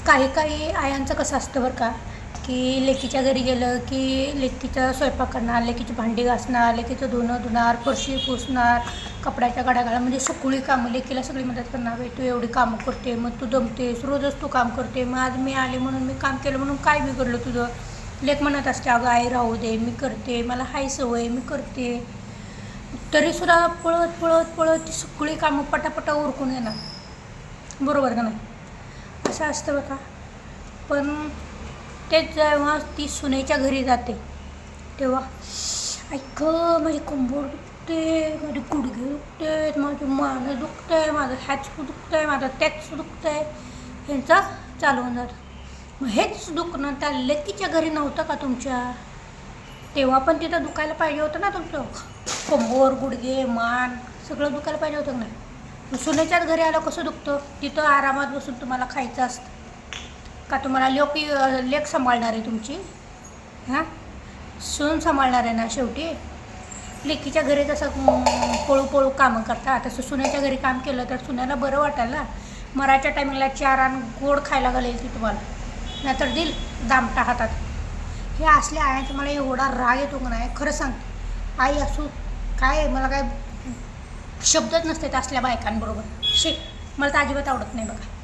काही काही आयांचं कसं असतं बरं का, की लेकीच्या घरी गेलं की लेकीचा स्वयंपाक करणार, लेकीची भांडी घासणार, लेकीचं धुणं धुणार, फरशी पुसणार, कपड्याच्या घड्या घाला, म्हणजे सगळी कामं लेकीला सगळी मदत करणार. बाई तू एवढी कामं करते, मग तू दमतेस, रोजच तू काम करते, मग आज मी आले म्हणून मी काम केलं म्हणून काय बिघडलं तुझं. लेक म्हणत असते अगं आई राहू दे, मी करते, मला हाय सवय, मी करते. तरीसुद्धा पळत पळत पळत ती सगळी कामं पटापटा उरकून येणार. बरोबर का नाही? असं असतं बघा. पण तेच जेव्हा ती सुनेच्या घरी जाते तेव्हा ऐक माझी कंबर दुखते, माझे गुडघे दुखते, माझी मानं दुखते, माझं ह्याच दुखतंय, माझं त्याच दुखतंय, ह्यांचा चालू होऊन जातं. मग हेच दुखणं त्या लेकीच्या घरी नव्हतं का तुमच्या? तेव्हा पण तिथं दुखायला पाहिजे होतं ना तुमचं. कंबर गुडघे मान सगळं दुखायला पाहिजे होतं नाही. सुनेच्याच घरी आलं कसं दुखतं? तिथं आरामात बसून तुम्हाला खायचं असतं का? तुम्हाला लेक सांभाळणार आहे तुमची? हां, सून सांभाळणार आहे ना शेवटी. लेकीच्या घरी तसं पळू पळू कामं करता, तसं सुनेच्या घरी काम केलं तर सुनेला बरं वाटेल ना. मराच्या टायमिंगला 4 आण गोड खायला घालेल ती तुम्हाला, नाहीतर देईल दामटा हातात. हे असल्या आयांचा मला एवढा राग येतो का नाही, खरं सांग. आई असू काय, मला काय शब्दच नसते असल्या बायकांबरोबर. मला तर अजिबात आवडत नाही बघा.